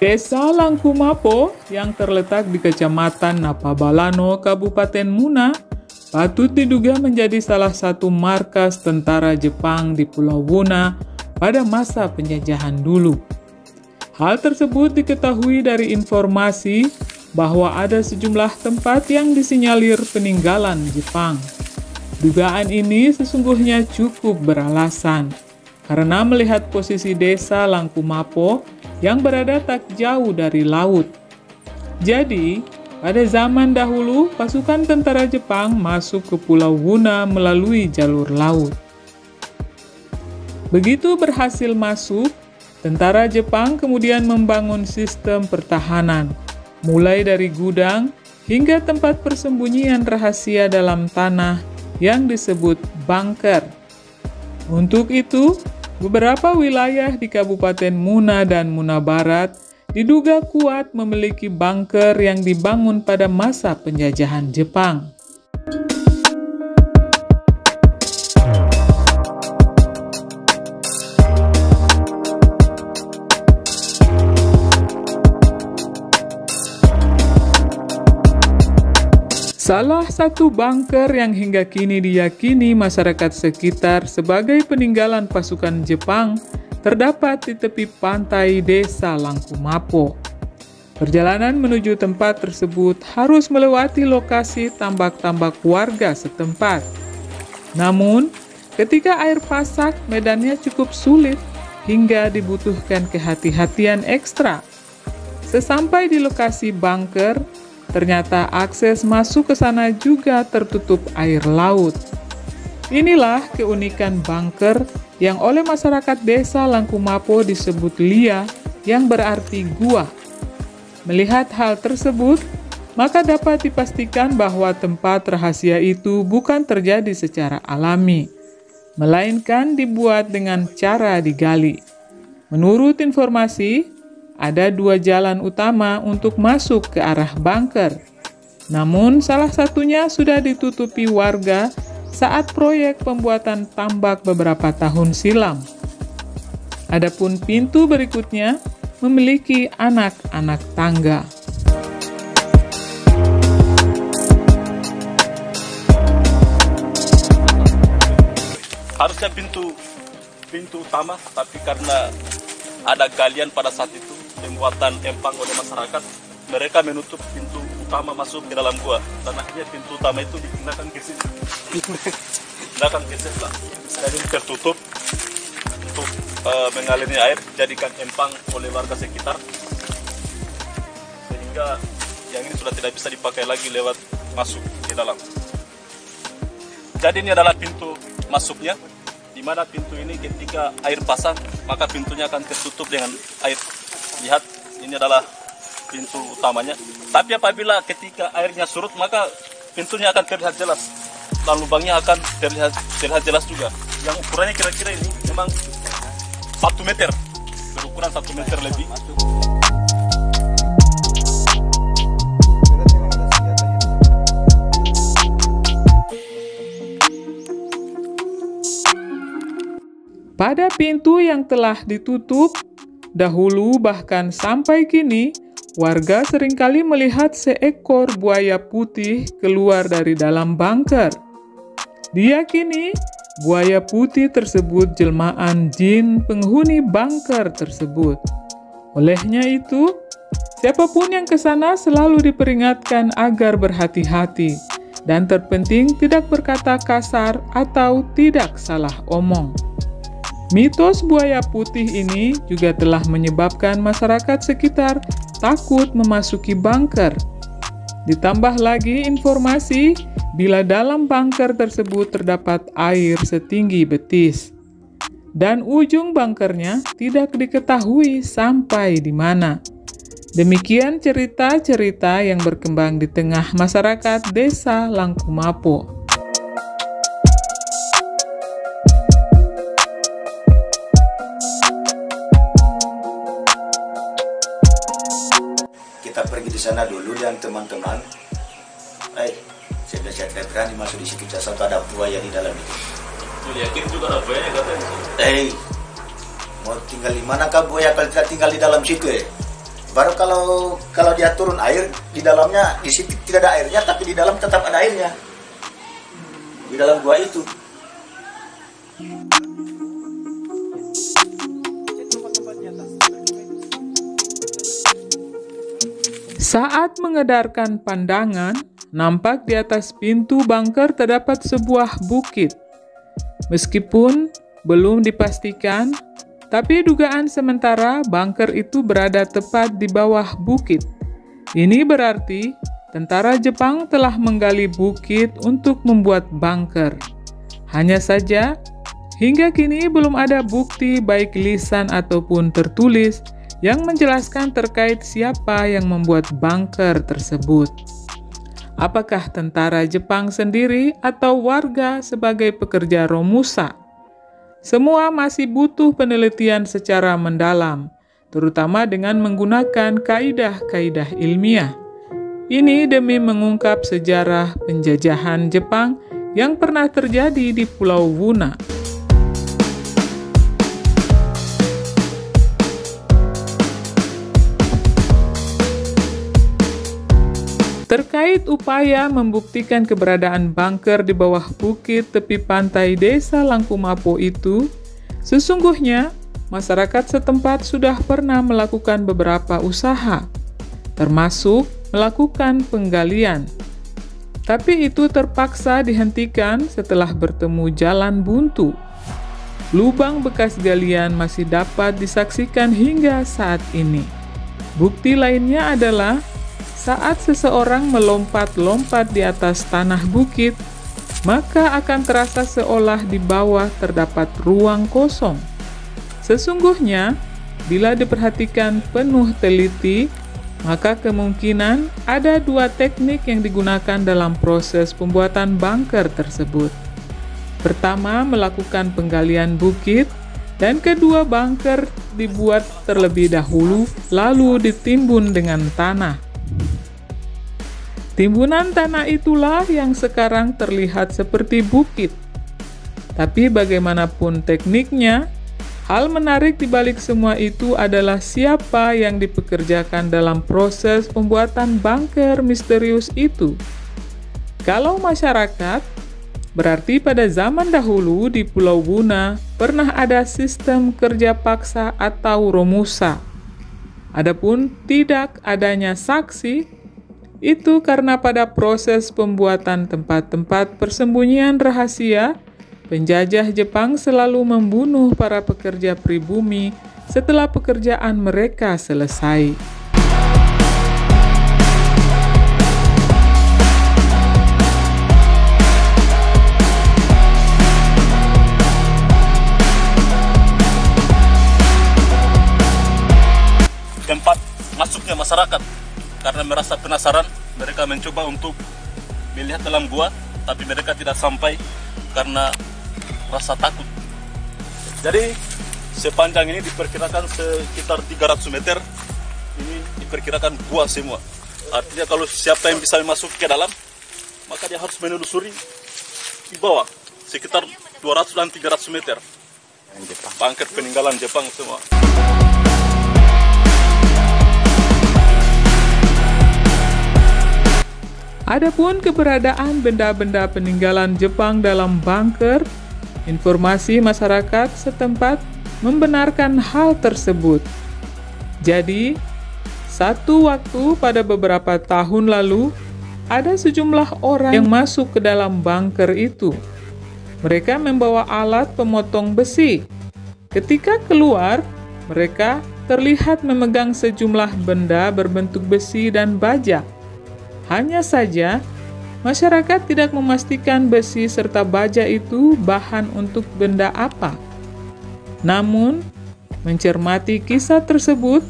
Desa Langkumapo yang terletak di Kecamatan Napabalano, Kabupaten Muna, patut diduga menjadi salah satu markas tentara Jepang di Pulau Wuna pada masa penjajahan dulu. Hal tersebut diketahui dari informasi bahwa ada sejumlah tempat yang disinyalir peninggalan Jepang. Dugaan ini sesungguhnya cukup beralasan, karena melihat posisi desa Langkumapo yang berada tak jauh dari laut. Jadi, pada zaman dahulu, pasukan tentara Jepang masuk ke Pulau Wuna melalui jalur laut. Begitu berhasil masuk, tentara Jepang kemudian membangun sistem pertahanan, mulai dari gudang hingga tempat persembunyian rahasia dalam tanah yang disebut bunker. Untuk itu, beberapa wilayah di Kabupaten Muna dan Muna Barat diduga kuat memiliki bunker yang dibangun pada masa penjajahan Jepang. Salah satu bunker yang hingga kini diyakini masyarakat sekitar sebagai peninggalan pasukan Jepang terdapat di tepi pantai desa Langkumapo. Perjalanan menuju tempat tersebut harus melewati lokasi tambak-tambak warga setempat. Namun, ketika air pasang, medannya cukup sulit hingga dibutuhkan kehati-hatian ekstra. Sesampai di lokasi bunker, ternyata akses masuk ke sana juga tertutup air laut. Inilah keunikan bunker yang oleh masyarakat desa Langkumapo disebut lia, yang berarti gua. Melihat hal tersebut, maka dapat dipastikan bahwa tempat rahasia itu bukan terjadi secara alami, melainkan dibuat dengan cara digali. Menurut informasi, ada 2 jalan utama untuk masuk ke arah bunker. Namun, salah satunya sudah ditutupi warga saat proyek pembuatan tambak beberapa tahun silam. Adapun pintu berikutnya memiliki anak-anak tangga. Harusnya pintu utama, tapi karena ada galian pada saat itu, pembuatan empang oleh masyarakat, mereka menutup pintu utama masuk ke dalam gua, dan akhirnya pintu utama itu dipindahkan ke sini. Pindahkan ke sebelah, jadi tertutup untuk mengalirnya air, jadikan empang oleh warga sekitar, sehingga yang ini sudah tidak bisa dipakai lagi lewat masuk ke dalam. Jadi ini adalah pintu masuknya, di mana pintu ini ketika air pasang, maka pintunya akan tertutup dengan air. Lihat, ini adalah pintu utamanya. Tapi apabila ketika airnya surut, maka pintunya akan terlihat jelas, dan lubangnya akan terlihat jelas juga. Yang ukurannya kira-kira ini memang 1 meter, berukuran 1 meter lebih. Pada pintu yang telah ditutup, dahulu bahkan sampai kini, warga seringkali melihat seekor buaya putih keluar dari dalam bunker. Diyakini, buaya putih tersebut jelmaan jin penghuni bunker tersebut. Olehnya itu, siapapun yang ke sana selalu diperingatkan agar berhati-hati, dan terpenting tidak berkata kasar atau tidak salah omong. Mitos buaya putih ini juga telah menyebabkan masyarakat sekitar takut memasuki bunker. Ditambah lagi informasi bila dalam bunker tersebut terdapat air setinggi betis. Dan ujung bunkernya tidak diketahui sampai di mana. Demikian cerita-cerita yang berkembang di tengah masyarakat desa Langkumapo. Kita pergi di sana dulu dan teman-teman, saya tidak berani masuk di situ, jasa ada buaya di dalam itu. Yakin juga ada buaya katanya. Mau tinggal di mana kah buaya kalau tidak tinggal di dalam situ? Baru kalau dia turun air di dalamnya, di situ tidak ada airnya, tapi di dalam tetap ada airnya. Di dalam gua itu. Saat mengedarkan pandangan, nampak di atas pintu bunker terdapat sebuah bukit. Meskipun belum dipastikan, tapi dugaan sementara bunker itu berada tepat di bawah bukit. Ini berarti tentara Jepang telah menggali bukit untuk membuat bunker. Hanya saja, hingga kini belum ada bukti baik lisan ataupun tertulis yang menjelaskan terkait siapa yang membuat bunker tersebut. Apakah tentara Jepang sendiri atau warga sebagai pekerja Romusa? Semua masih butuh penelitian secara mendalam, terutama dengan menggunakan kaidah-kaidah ilmiah. Ini demi mengungkap sejarah penjajahan Jepang yang pernah terjadi di Pulau Wuna. Terkait upaya membuktikan keberadaan bunker di bawah bukit tepi pantai Desa Langkumapo itu, sesungguhnya masyarakat setempat sudah pernah melakukan beberapa usaha, termasuk melakukan penggalian. Tapi itu terpaksa dihentikan setelah bertemu jalan buntu. Lubang bekas galian masih dapat disaksikan hingga saat ini. Bukti lainnya adalah saat seseorang melompat-lompat di atas tanah bukit, maka akan terasa seolah di bawah terdapat ruang kosong. Sesungguhnya, bila diperhatikan penuh teliti, maka kemungkinan ada dua teknik yang digunakan dalam proses pembuatan bunker tersebut. Pertama, melakukan penggalian bukit, dan kedua, bunker dibuat terlebih dahulu, lalu ditimbun dengan tanah. Timbunan tanah itulah yang sekarang terlihat seperti bukit. Tapi bagaimanapun tekniknya, hal menarik di balik semua itu adalah siapa yang dipekerjakan dalam proses pembuatan bunker misterius itu. Kalau masyarakat, berarti pada zaman dahulu di Pulau Wuna pernah ada sistem kerja paksa atau romusa. Adapun tidak adanya saksi, itu karena pada proses pembuatan tempat-tempat persembunyian rahasia, penjajah Jepang selalu membunuh para pekerja pribumi setelah pekerjaan mereka selesai. Tempat masuknya masyarakat, karena merasa penasaran, mereka mencoba untuk melihat dalam gua, tapi mereka tidak sampai karena rasa takut. Jadi sepanjang ini diperkirakan sekitar 300 meter, ini diperkirakan gua semua. Artinya kalau siapa yang bisa masuk ke dalam, maka dia harus menelusuri di bawah, sekitar 200 dan 300 meter. Bunker peninggalan Jepang semua. Adapun keberadaan benda-benda peninggalan Jepang dalam bunker, informasi masyarakat setempat membenarkan hal tersebut. Jadi, satu waktu pada beberapa tahun lalu, ada sejumlah orang yang masuk ke dalam bunker itu. Mereka membawa alat pemotong besi. Ketika keluar, mereka terlihat memegang sejumlah benda berbentuk besi dan baja. Hanya saja, masyarakat tidak memastikan besi serta baja itu bahan untuk benda apa. Namun, mencermati kisah tersebut,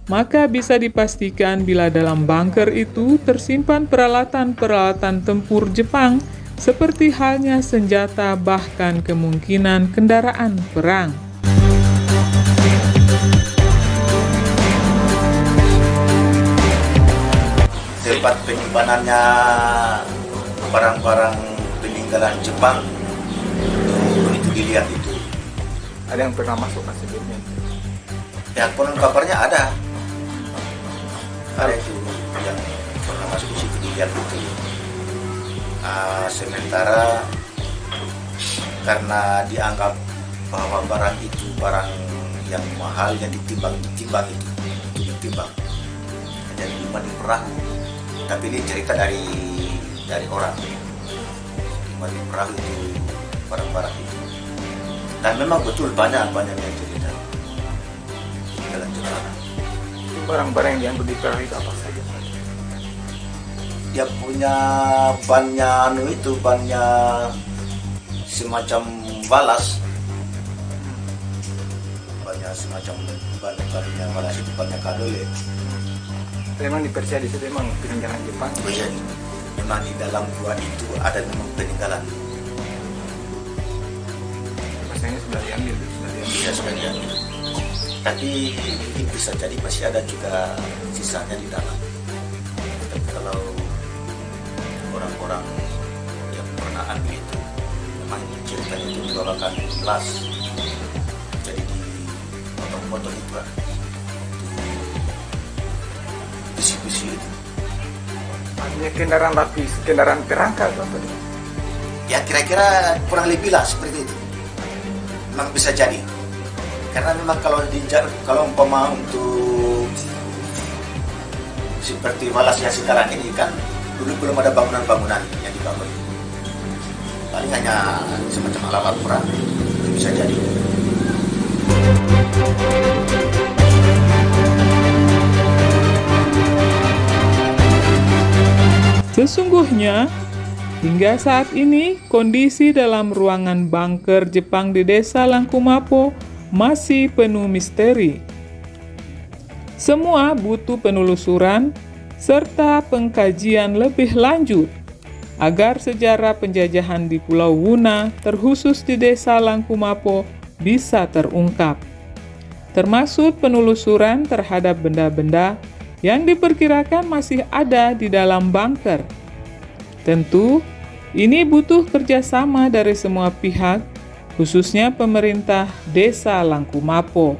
maka bisa dipastikan bila dalam bunker itu tersimpan peralatan-peralatan tempur Jepang seperti halnya senjata bahkan kemungkinan kendaraan perang. Tempat penyimpanannya barang-barang peninggalan Jepang itu dilihat itu. Ada yang pernah masuk sebelumnya? Ya konon kabarnya ada. ada itu yang pernah masuk di situ dilihat itu. Sementara karena dianggap bahwa barang itu barang yang mahal yang ditimbang itu ditimbang jadi lima di perahu, tapi ini cerita dari orang lima di perahu itu barang-barang itu, dan memang betul banyak yang cerita dalam cerita. Barang-barang yang diangkut di perahu itu apa saja? Dia punya bannya semacam balas, semacam bannya balas itu bannya kadole. Memang dipercaya di situ memang peninggalan Jepang. Jadi memang di dalam gua itu ada memang peninggalan. Masanya sudah diambil. Ya, sudah diambil. Tapi mungkin bisa jadi masih ada juga sisanya di dalam. Tapi kalau orang-orang yang pernah ambil itu memang ceritanya itu dibawakan gelas, jadi dipotong-potong itu lah, besi-besi itu. Artinya kendaraan lapis, kendaraan perangkat apa? Ya kira-kira kurang lebih lah seperti itu. Memang bisa jadi, karena memang kalau umpama untuk seperti balas yang sekarang ini kan dulu belum ada bangunan-bangunan yang dibangun, paling hanya semacam alamat perang, itu bisa jadi. Sesungguhnya, hingga saat ini kondisi dalam ruangan bunker Jepang di Desa Langkumapo masih penuh misteri. Semua butuh penelusuran serta pengkajian lebih lanjut agar sejarah penjajahan di Pulau Wuna, terkhusus di Desa Langkumapo, bisa terungkap. Termasuk penelusuran terhadap benda-benda yang diperkirakan masih ada di dalam bunker. Tentu, ini butuh kerjasama dari semua pihak, khususnya pemerintah Desa Langkumapo.